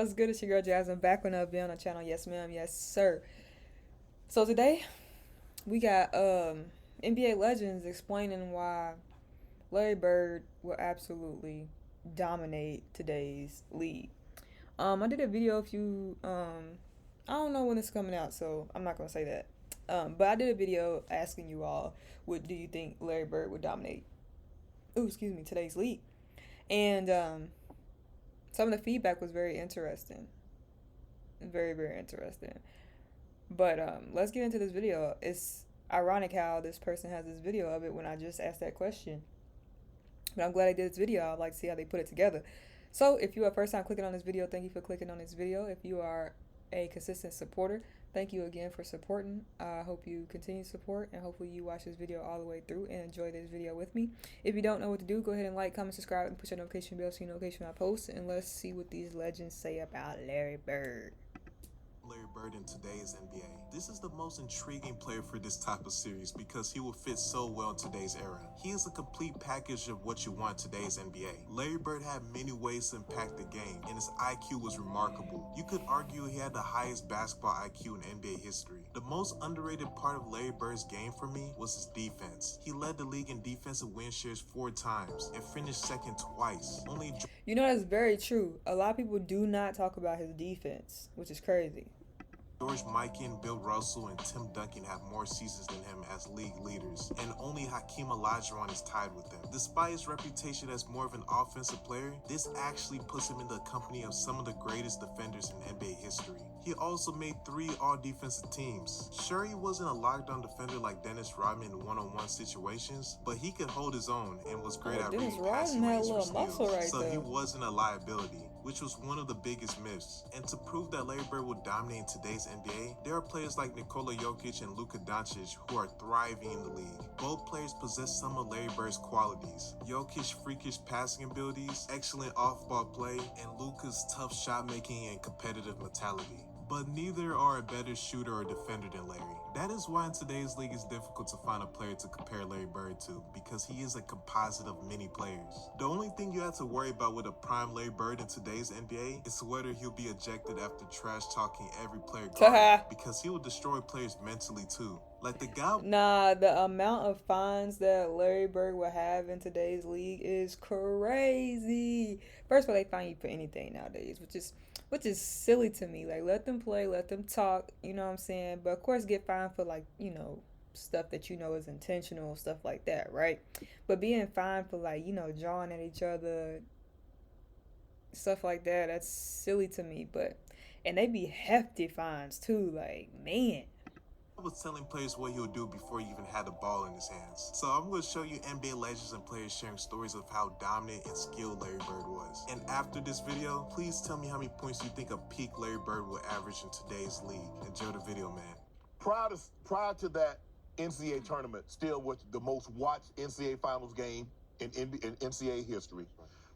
What's good? It's your girl Jasmine back on up on the channel. Yes, ma'am. Yes, sir. So today we got NBA legends explaining why Larry Bird will absolutely dominate today's league. I did a video a few I don't know when it's coming out, so I'm not gonna say that. But I did a video asking you all, what do you think Larry Bird would dominate? Ooh, excuse me, today's league. And some of the feedback was very interesting. Very, very interesting. But let's get into this video. It's ironic how this person has this video of it when I just asked that question. But I'm glad I did this video. I'd like to see how they put it together. So if you are first time clicking on this video, thank you for clicking on this video. If you are a consistent supporter, thank you again for supporting. I hope you continue to support, and hopefully you watch this video all the way through and enjoy this video with me. If you don't know what to do, go ahead and like, comment, subscribe, and push your notification bell so you know notification when I post. And let's see what these legends say about Larry Bird. Larry Bird in today's NBA. This is the most intriguing player for this type of series because he will fit so well in today's era. He is a complete package of what you want in today's NBA. Larry Bird had many ways to impact the game, and his IQ was remarkable. You could argue he had the highest basketball IQ in NBA history. The most underrated part of Larry Bird's game for me was his defense. He led the league in defensive win shares 4 times and finished second twice. You know, that's very true. A lot of people do not talk about his defense, which is crazy. George Mikan, Bill Russell, and Tim Duncan have more seasons than him as league leaders, and only Hakeem Olajuwon is tied with them. Despite his reputation as more of an offensive player, this actually puts him in the company of some of the greatest defenders in NBA history. He also made 3 all-defensive teams. Sure, he wasn't a lockdown defender like Dennis Rodman in one-on-one situations, but he could hold his own and was great at reading passing lanes for steals, so he wasn't a liability, which was one of the biggest myths. And to prove that Larry Bird will dominate in today's NBA, there are players like Nikola Jokic and Luka Doncic who are thriving in the league. Both players possess some of Larry Bird's qualities. Jokic's freakish passing abilities, excellent off-ball play, and Luka's tough shot-making and competitive mentality. But neither are a better shooter or defender than Larry. That is why in today's league it's difficult to find a player to compare Larry Bird to, because he is a composite of many players. The only thing you have to worry about with a prime Larry Bird in today's NBA is whether he'll be ejected after trash talking every player guard, because he will destroy players mentally too. Like the guy. Nah, the amount of fines that Larry Bird will have in today's league is crazy. First of all, they fine you for anything nowadays, which is silly to me. Like, let them play, let them talk, you know what I'm saying? But of course get fined for, like, you know, stuff that you know is intentional, stuff like that, right? But being fined for, like, you know, jawing at each other, stuff like that, that's silly to me. And they be hefty fines too, like, man. I was telling players what he would do before he even had the ball in his hands. So I'm going to show you NBA legends and players sharing stories of how dominant and skilled Larry Bird was. And after this video, please tell me how many points you think a peak Larry Bird will average in today's league. Enjoy the video, man. Prior to that NCAA tournament, still was the most watched NCAA finals game in NCAA history.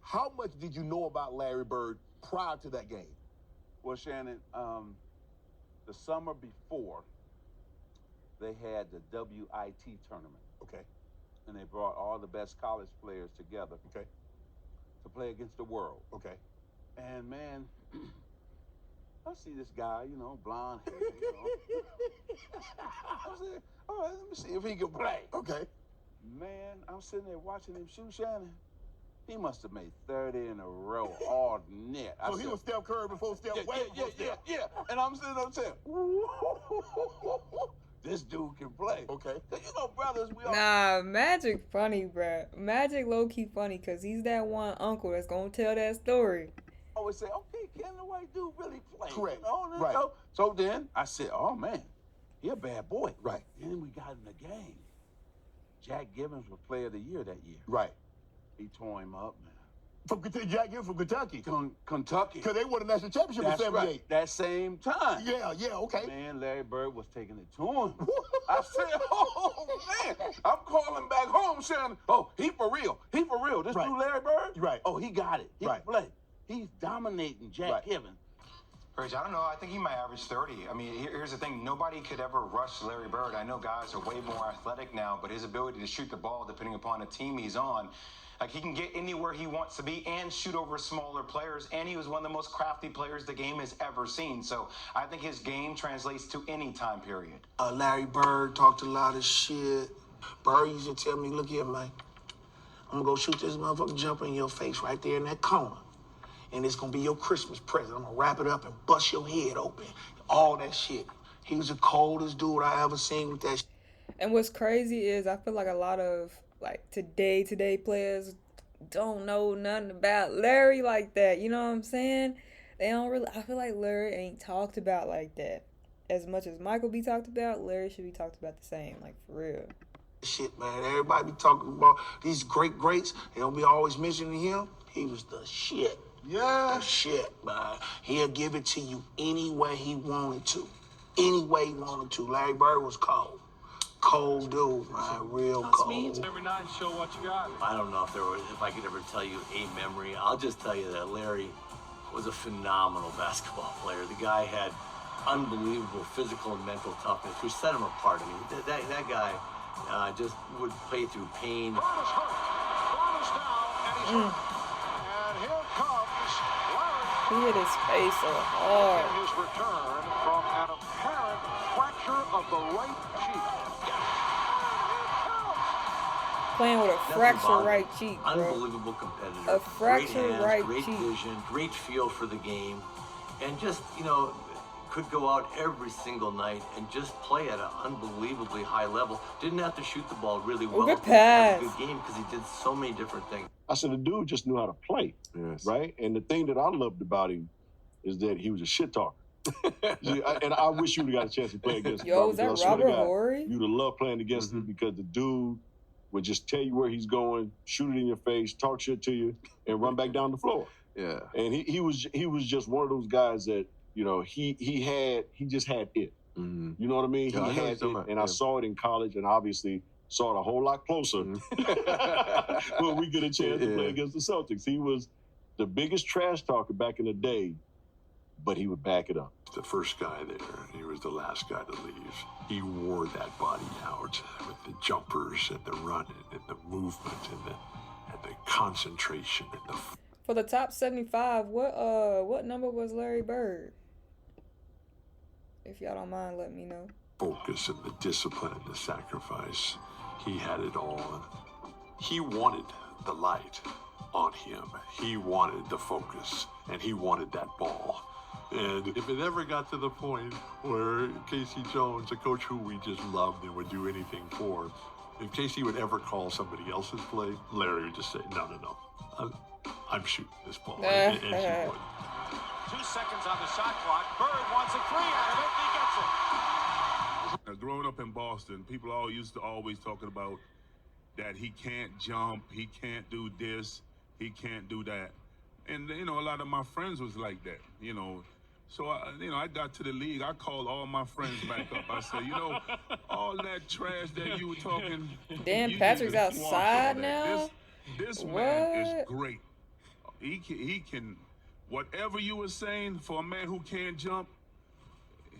How much did you know about Larry Bird prior to that game? Well, Shannon, the summer before, they had the WIT tournament. Okay. And they brought all the best college players together. Okay. To play against the world. Okay. And man, I see this guy, you know, blonde hair, you know. I said, all right, let me see if he can play. Okay. Man, I'm sitting there watching him shoot, Shannon. He must have made 30 in a row, all net. So he was Steph Curry before Steph. Yeah. And I'm sitting there saying, this dude can play. Okay. You know, brothers, we all... Nah, Magic funny, bruh. Magic low-key funny because he's that one uncle that's going to tell that story. I always say, okay, can the white dude really play? Correct. You know? Right. So then I said, oh, man, he a bad boy. Right. Then we got in the game. Jack Gibbons was player of the year that year. Right. He tore him up, man. From Jack Gibbons from Kentucky. Kentucky. Because they won the national championship in 78. Right. That same time. Yeah, okay. Man, Larry Bird was taking it to him. I said, oh, man. I'm calling back home saying, oh, he for real. He for real. This dude Larry Bird? Right. Oh, he got it. He can play. He's dominating Jack Gibbons. Rich, I don't know. I think he might average 30. I mean, here's the thing. Nobody could ever rush Larry Bird. I know guys are way more athletic now, but his ability to shoot the ball, depending upon the team he's on, Like, he can get anywhere he wants to be and shoot over smaller players, and he was one of the most crafty players the game has ever seen. So I think his game translates to any time period. Larry Bird talked a lot of shit. Bird used to tell me, look here, man, I'm gonna go shoot this motherfucking jumper in your face right there in that corner. And it's gonna be your Christmas present. I'm gonna wrap it up and bust your head open. All that shit. He was the coldest dude I ever seen with that shit. And what's crazy is I feel like a lot of like today players don't know nothing about Larry like that. You know what I'm saying? They don't really. I feel like Larry ain't talked about like that. As much as Michael be talked about, Larry should be talked about the same. Like, for real. Shit, man. Everybody be talking about these greats. They don't be always mentioning him. He was the shit. Yeah. The shit, man. He'll give it to you any way he wanted to. Any way he wanted to. Larry Bird was cold. Cold dude, man. Real cold. Every night, show what you got. I don't know if I could ever tell you a memory. I'll just tell you that Larry was a phenomenal basketball player. The guy had unbelievable physical and mental toughness, which set him apart. I mean, that guy just would play through pain. Bird is hurt. Bird is down, and he's hurt. And here comes Larry. He hit his face so hard. In his return from an apparent fracture of the right cheek. Playing with a fractured right cheek, bro. Unbelievable competitor. A fractured great hands, right great cheek. vision, great feel for the game, and just, could go out every single night and just play at an unbelievably high level. Didn't have to shoot the ball really well. Good to have a pass. good game because he did so many different things. I said the dude just knew how to play, right? And the thing that I loved about him is that he was a shit talker. And I wish you would have got a chance to play against him. Yo, is that Robert Horry? You'd have loved playing against him because the dude would just tell you where he's going, shoot it in your face, talk shit to you, and run back down the floor. Yeah. And he was just one of those guys that, he just had it. Mm-hmm. You know what I mean? Yeah, he had it, and I saw it in college, and obviously saw it a whole lot closer when we get a chance to play against the Celtics. He was the biggest trash talker back in the day, but he would back it up. The first guy there, he was the last guy to leave. He wore that body out with the jumpers and the running and the movement and the concentration and the. For the top 75, what number was Larry Bird? If y'all don't mind, let me know. Focus and the discipline and the sacrifice. He had it all. He wanted the light on him. He wanted the focus, and he wanted that ball. And if it ever got to the point where Casey Jones, a coach who we just loved and would do anything for, if Casey would ever call somebody else's play, Larry would just say, no, I'm shooting this ball. And he would. 2 seconds on the shot clock. Bird wants a three out of it. He gets it. Growing up in Boston, people all used to always talking about that he can't jump, he can't do this, he can't do that. And, a lot of my friends was like that, So, I got to the league. I called all my friends back up. I said, all that trash that you were talking. Damn, Patrick's outside now? This man is great. He can, whatever you were saying for a man who can't jump,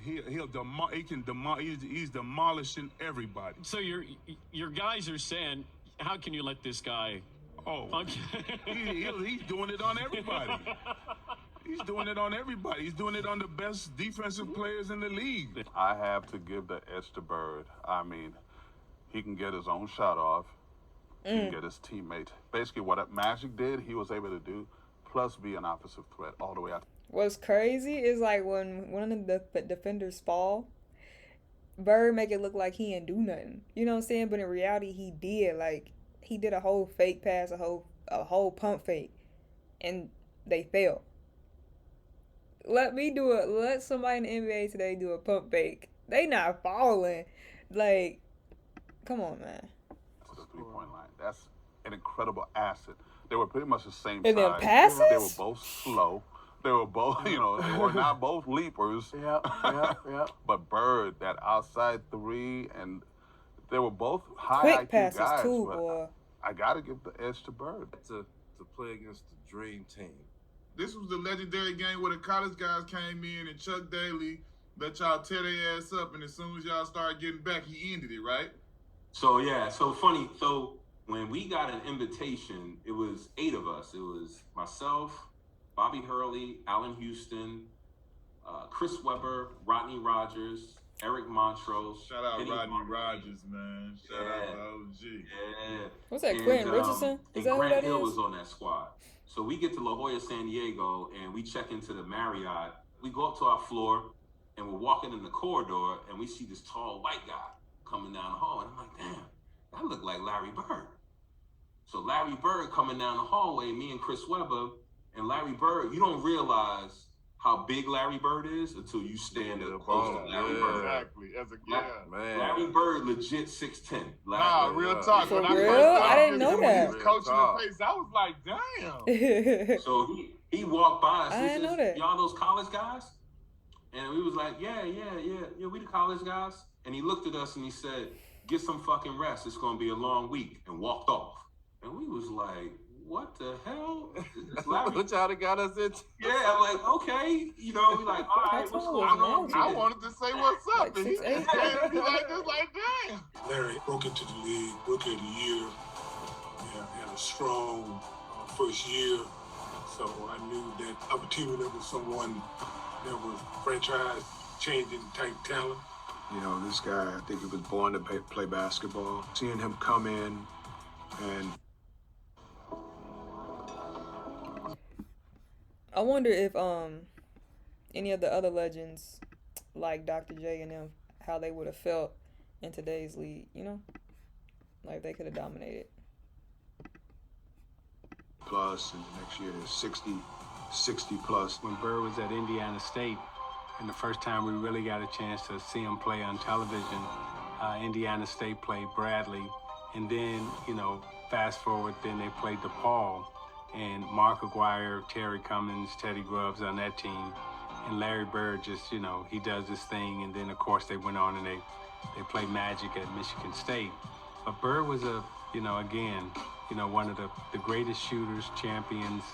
he's demolishing everybody. So your guys are saying, how can you let this guy? Oh, he's doing it on everybody. He's doing it on everybody. He's doing it on the best defensive players in the league. I have to give the edge to Bird. I mean, he can get his own shot off. He can get his teammate. Basically, what Magic did, he was able to do, plus be an offensive threat all the way out. What's crazy is like when one of the defenders fall, Bird make it look like he didn't do nothing. You know what I'm saying? But in reality, he did. Like, he did a whole fake pass, a whole pump fake, and they fell. Let somebody in the NBA today do a pump fake. They not falling. Like, come on, man. To the 3-point line. That's an incredible asset. They were pretty much the same And size. then passes? They were both slow. They were both, they were not both leapers. Yeah. But Bird, that outside three, and they were both high Quick IQ passes guys. too, but boy. I got to give the edge to Bird. To play against the dream team. This was the legendary game where the college guys came in and Chuck Daly let y'all tear their ass up, and as soon as y'all started getting back, he ended it, right? So funny. So When we got an invitation, it was 8 of us. It was myself, Bobby Hurley, Allen Houston, Chris Webber, Rodney Rogers, Eric Montrose. Shout out Kenny Rodney Barber. Rogers, man. Shout out to OG. Yeah. What's that, Quentin Richardson? Is that who Grant that Hill is? was on that squad. So we get to La Jolla, San Diego, and we check into the Marriott. We go up to our floor, and we're walking in the corridor, and we see this tall white guy coming down the hall. And I'm like, damn, that looked like Larry Bird. So Larry Bird coming down the hallway, me and Chris Webber, and Larry Bird, you don't realize how big Larry Bird is until you stand up close to Larry Bird. Exactly. Man. Larry Bird legit 6'10". Nah, real talk. For When real? I I didn't know that. He was coaching the pace. I was like, damn. So he walked by us. I He didn't know says, that. y'all those college guys? And we was like, yeah, we the college guys. And he looked at us and he said, get some fucking rest. It's going to be a long week, and walked off. And we was like, what the hell? What y'all got us into? Yeah, I'm like, okay. You know, we like, all right, what's going on? I wanted to say what's up. Like and he 6'8". just came to me like this, like, damn. Larry broke into the league, rookie of the year. Had a strong first year. So I knew that I was teaming up with someone that was franchise-changing type talent. You know, this guy, I think he was born to play basketball. Seeing him come in and... I wonder if any of the other legends, like Dr. J and them, how they would have felt in today's league, you know? Like, they could have dominated. Plus, and the next year is 60 plus. When Bird was at Indiana State, and the first time we really got a chance to see him play on television, Indiana State played Bradley. And then, you know, fast forward, then they played DePaul. And Mark Aguirre, Terry Cummins, Teddy Grubbs on that team. And Larry Bird just, you know, he does this thing. And then, of course, they went on and they played Magic at Michigan State. But Bird was one of the greatest shooters, champions,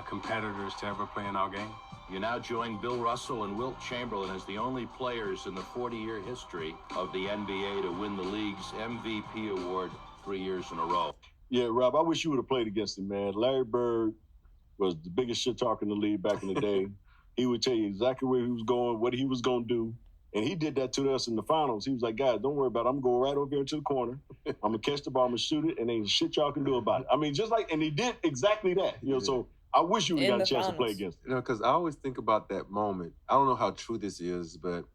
competitors to ever play in our game. You now join Bill Russell and Wilt Chamberlain as the only players in the 40-year history of the NBA to win the league's MVP award 3 years in a row. Yeah, Rob, I wish you would have played against him, man. Larry Bird was the biggest shit talker in the league back in the day. He would tell you exactly where he was going, what he was going to do. And he did that to us in the finals. He was like, guys, don't worry about it. I'm going to go right over here into the corner. I'm going to catch the ball, I'm going to shoot it, and ain't shit y'all can do about it. I mean, just like, and he did exactly that. You know, so I wish you would have got a chance to play against him. You know, because I always think about that moment. I don't know how true this is, but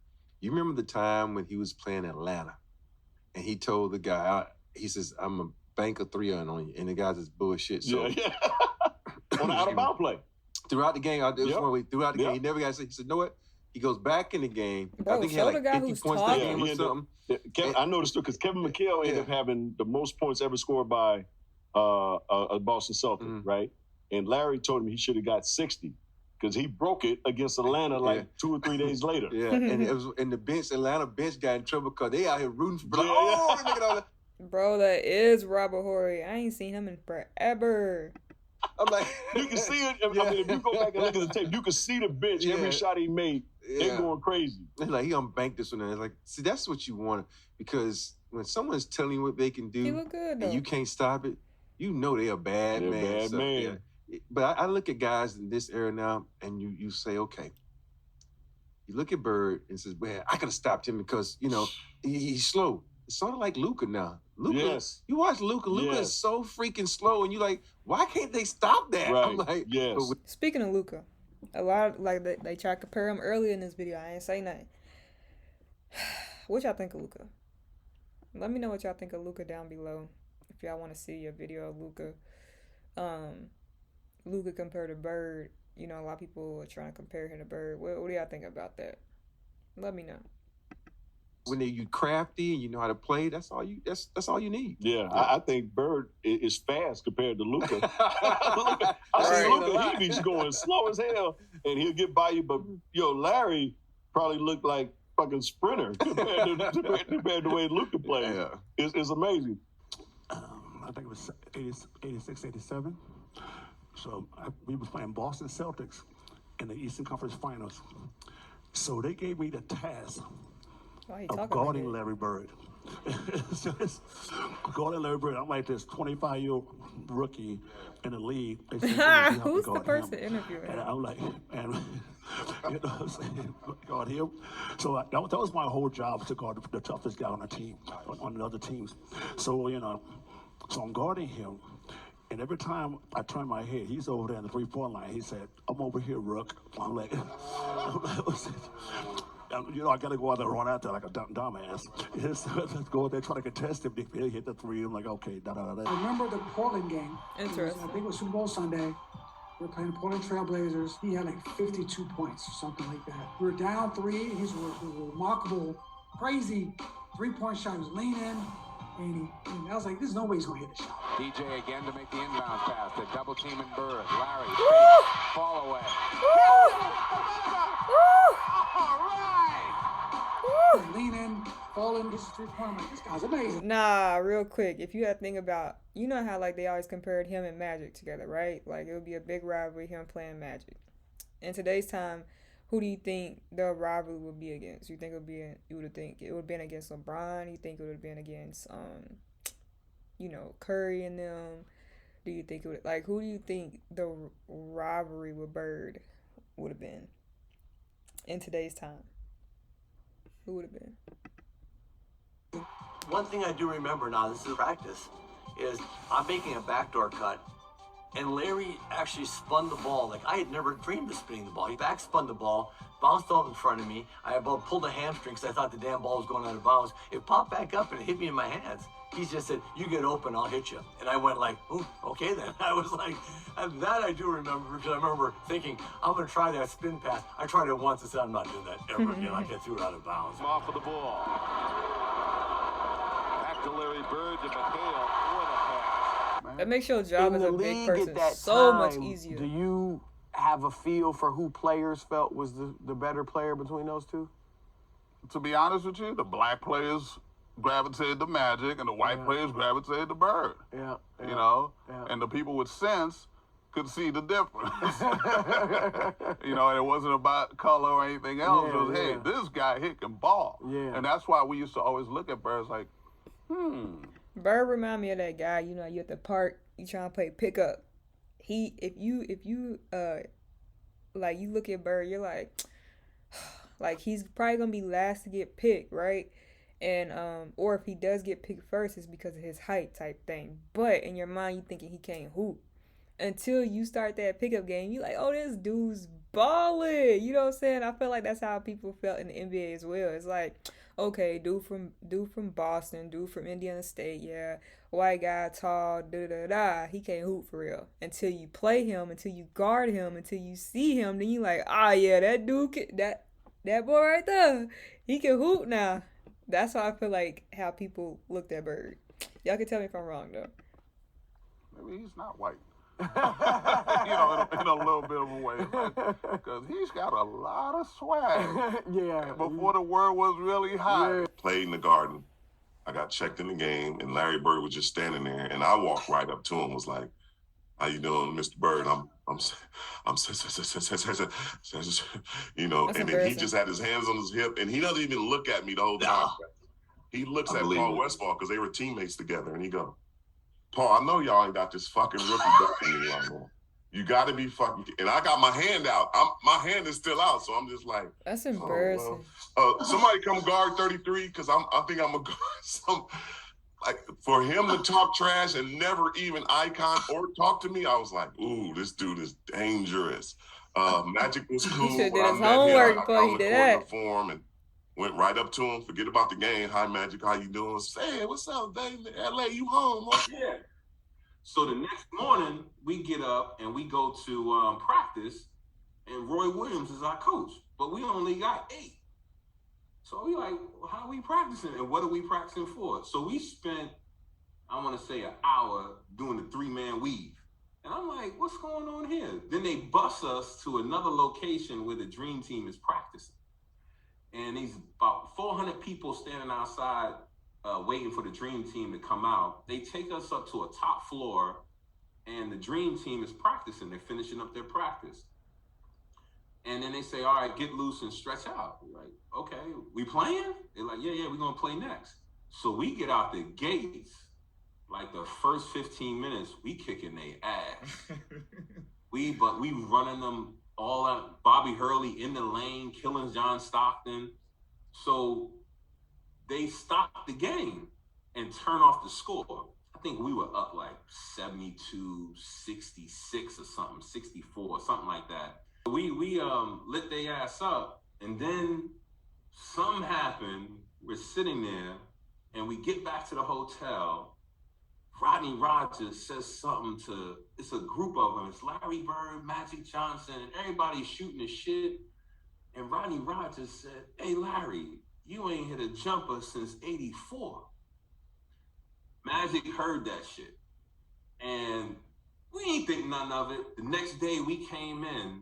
you remember the time when he was playing Atlanta, and he told the guy, he says, I'm a bank of 3 on you, and the guy just bullshit. So yeah. On the out-of-bound play. Throughout the game, throughout the game, he never got to say, he said, you know what? He goes back in the game. Bro, I think he had like 50 points that game or something. I noticed too, because Kevin McHale ended up having the most points ever scored by a Boston Celtic, right? And Larry told him he should have got 60 because he broke it against Atlanta like 2 or 3 days later. Yeah, and it was in the bench. Atlanta bench got in trouble because they out here rooting for. Bro, that is Robert Horry. I ain't seen him in forever. I'm like, you can see it. I mean, if you go back and look at the tape, you can see the bench. Every shot he made, they're going crazy. It's like he unbanked this one. And it's like, see, that's what you want, because when someone's telling you what they can do, he look good, and you can't stop it, you know they're a bad man. Yeah. But I look at guys in this era now, and you say, okay. You look at Bird and says, well, I could have stopped him because, you know, he's slow. It's sort of like Luka now. Luka, you watch Luka. Luka is so freaking slow, and you're like, why can't they stop that? Right. I'm like, Speaking of Luka, a lot like they tried to compare him earlier in this video. I ain't say nothing. What y'all think of Luka? Let me know what y'all think of Luka down below. If y'all want to see a video of Luka, Luka compared to Bird. You know, a lot of people are trying to compare him to Bird. What do y'all think about that? Let me know. When you crafty and you know how to play, that's all you need. Yeah, I think Bird is fast compared to Luka. I see Luka, he be going slow as hell, and he'll get by you. But Larry probably looked like fucking sprinter compared to the way Luka played. Yeah. It's amazing. I think it was 86, 87. So we was playing Boston Celtics in the Eastern Conference Finals. So they gave me the task of guarding Larry Bird. Guarding Larry Bird, I'm like this 25-year-old rookie in the league. They say, who's the person interviewing? And I'm like, and you know what I'm saying, guard him. So that was my whole job, to guard the toughest guy on the team, on the other teams. So so I'm guarding him. And every time I turn my head, he's over there in the 3-point line. He said, "I'm over here, Rook." I'm like, I got to go out there and run out there like a dumbass. Let's go out there, try to contest him. If he hit the three, I'm like, okay, da-da-da-da. I remember the Portland game. Interesting. I think it was Super Bowl Sunday. We were playing the Portland Trailblazers. He had like 52 points or something like that. We were down 3. He's a remarkable, crazy 3-point shot. He was leaning. And I was like, there's no way he's going to hit the shot. DJ again to make the inbound pass. The double team and Bird. Larry, fall away. Leaning, falling, gets a 3-point. I'm like, this guy's amazing. Nah, real quick. If you had to think about, you know how like they always compared him and Magic together, right? Like it would be a big rivalry, him playing Magic. In today's time, who do you think the rivalry would be against? You think it would be? You would think it would have been against LeBron? You think it would have been against, Curry and them? Do you think it would, like, who do you think the rivalry with Bird would have been in today's time? Who would have been? One thing I do remember now, this is practice, is I'm making a backdoor cut. And Larry actually spun the ball. Like, I had never dreamed of spinning the ball. He back spun the ball, bounced out in front of me. I about pulled a hamstring because I thought the damn ball was going out of bounds. It popped back up and it hit me in my hands. He just said, "You get open, I'll hit you." And I went like, "Ooh, okay then." I was like, and that I do remember, because I remember thinking, I'm going to try that spin pass. I tried it once and said, I'm not doing that ever again. I threw it out of bounds. Off of the ball. Back to Larry Bird to McHale. What a pass. That makes your job as a big person so much easier. Do you have a feel for who players felt was the better player between those two? To be honest with you, the black players gravitated to Magic and the white players gravitated to Bird. Yeah. And the people with sense could see the difference. And it wasn't about color or anything else. It was, hey, this guy can ball. Yeah. And that's why we used to always look at Bird like, Bird remind me of that guy, you at the park, you trying to play pickup. If you like, you look at Bird, you're like he's probably gonna be last to get picked, right? And or if he does get picked first, it's because of his height type thing. But in your mind, you thinking he can't hoop. Until you start that pickup game, you like, oh, this dude's balling. You know what I'm saying? I feel like that's how people felt in the NBA as well. It's like, okay, dude from Boston, dude from Indiana State, yeah, white guy, tall, he can't hoop for real. Until you play him, until you guard him, until you see him, then you like, yeah, that dude, that boy right there, he can hoop now. That's how I feel like how people looked at Bird. Y'all can tell me if I'm wrong though. Maybe he's not white. in a little bit of a way, because he's got a lot of swag. Before the word was really hot. Played in the Garden. I got checked in the game, and Larry Bird was just standing there, and I walked right up to him, was like, "How you doing, Mr. Bird?" I'm and then he just had his hands on his hip, and he doesn't even look at me the whole time. He looks at Paul Westphal because they were teammates together, and he go, "Paul, I know y'all ain't got this fucking rookie ducking me right now. You got to be fucking." And I got my hand out. My hand is still out, so I'm just like, that's embarrassing. Somebody come guard 33 because I think I'm a guard. Like, for him to talk trash and never even icon or talk to me, I was like, ooh, this dude is dangerous. Magic was cool. He should did his homework before he did that. For him and went right up to him, forget about the game. "Hi, Magic, how you doing?" Say, "Hey, what's up, Dave? LA, you home?" Yeah. So the next morning, we get up and we go to practice, and Roy Williams is our coach, but we only got 8. So we like, well, how are we practicing, and what are we practicing for? So we spent, I want to say, an hour doing the 3-man weave. And I'm like, what's going on here? Then they bus us to another location where the dream team is practicing. And these about 400 people standing outside waiting for the dream team to come out. They take us up to a top floor, and the dream team is practicing. They're finishing up their practice. And then they say, all right, get loose and stretch out. We're like, okay, we playing? They're like, yeah, we're going to play next. So we get out the gates, like the first 15 minutes, we kicking their ass. we running them all out. Bobby Hurley in the lane, killing John Stockton. So they stopped the game and turned off the score. I think we were up like 72, 66 or something, 64, something like that. We lit their ass up, and then something happened. We're sitting there, and we get back to the hotel. Rodney Rogers says something to, it's a group of them. It's Larry Bird, Magic Johnson, and everybody's shooting the shit. And Rodney Rogers said, hey, Larry, you ain't hit a jumper since 84. Magic heard that shit. And we ain't think nothing of it. The next day we came in,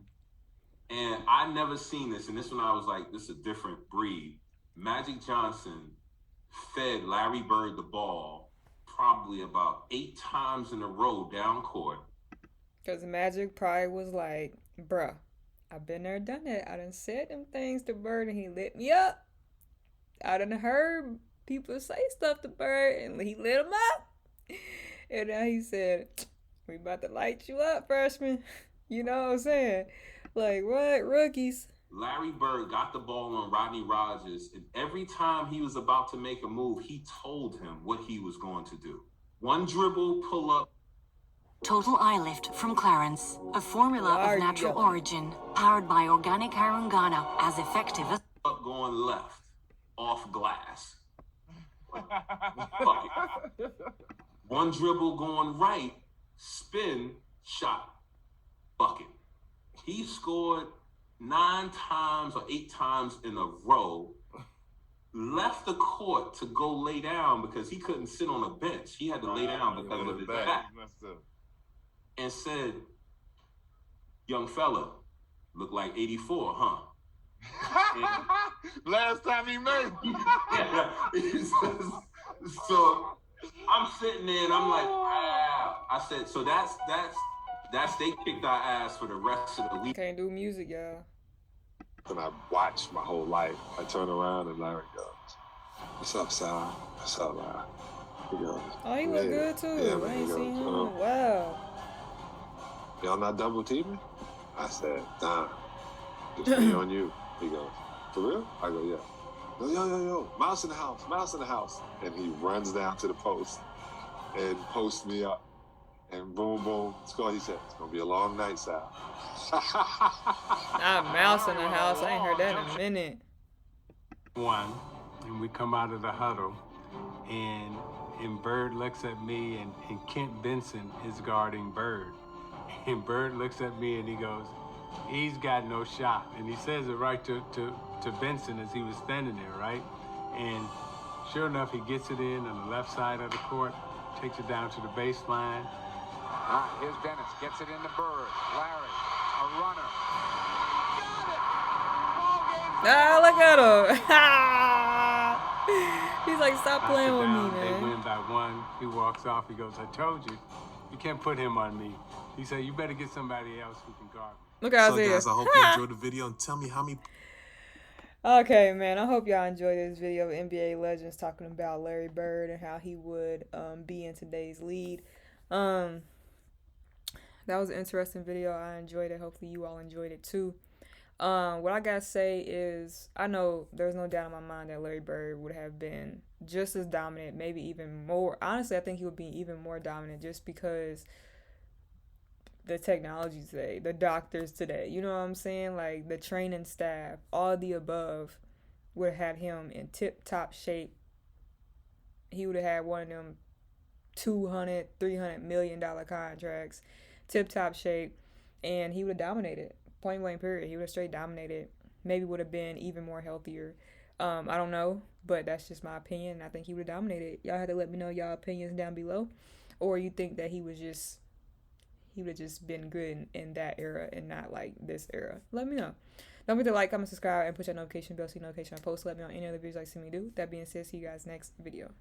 and I never seen this. And this one I was like, this is a different breed. Magic Johnson fed Larry Bird the ball probably about 8 times in a row down court. Because Magic probably was like, bruh, I've been there, done that. I done said them things to Bird, and he lit me up. I done heard people say stuff to Bird, and he lit him up. And now he said, we about to light you up, freshman. You know what I'm saying? Like, what? Rookies. Larry Bird got the ball on Rodney Rogers, and every time he was about to make a move, he told him what he was going to do. One dribble, pull up. Total Eye Lift from Clarence, a formula of natural origin, powered by organic Harungana, as effective as... Up going left, off glass. One dribble going right, spin, shot, bucket. He scored 9 times or 8 times in a row, left the court to go lay down because he couldn't sit on a bench. He had to lay down because of his back. And said, young fella, look like 84, huh? Last time he made So I'm sitting there and I'm like, ah. I said, so that's they kicked our ass for the rest of the week. Can't do music, y'all. And I watched my whole life. I turn around and Larry goes, what's up, Sal? What's up, Larry? He goes, oh, he look good too. Yeah, man, I ain't seen him. Oh, wow. Y'all not double teaming? I said, nah. Just me on you. He goes, for real? I go, yeah. Yo, mouse in the house. And he runs down to the post and posts me up. And boom, boom, score. He said, it's going to be a long night, Sal. Not mouse in the house. I ain't heard that in a minute. One, and we come out of the huddle, and Bird looks at me, and Kent Benson is guarding Bird. And Bird looks at me, and he goes, he's got no shot. And he says it right to Benson as he was standing there, right? And sure enough, he gets it in on the left side of the court, takes it down to the baseline. Here's Dennis, gets it into Bird. Larry, a runner. Ah, look at him. He's like, stop playing with me, man. They win by 1. He walks off. He goes, I told you, you can't put him on me. He said, you better get somebody else who can guard me. Look at Isaiah. So guys, I hope you enjoyed the video, and tell me how many... Okay, man, I hope y'all enjoyed this video of NBA legends talking about Larry Bird and how he would be in today's league. That was an interesting video. I enjoyed it. Hopefully you all enjoyed it too. What I gotta say is, I know there's no doubt in my mind that Larry Bird would have been just as dominant, maybe even more. Honestly, I think he would be even more dominant just because the technology today, the doctors today, you know what I'm saying? Like the training staff, all the above would have had him in tip-top shape. He would have had one of them $200, $300 million contracts, tip-top shape, and he would have dominated. Point blank period. He would have straight dominated. Maybe would have been even more healthier. I don't know, but that's just my opinion. I think he would have dominated. Y'all had to let me know y'all opinions down below, or you think that he would have just been good in that era and not like this era. Let me know. Don't forget to like, comment, subscribe, and push that notification bell so you know notification I post. Let me know any other videos you like to see me do. That being said, see you guys next video.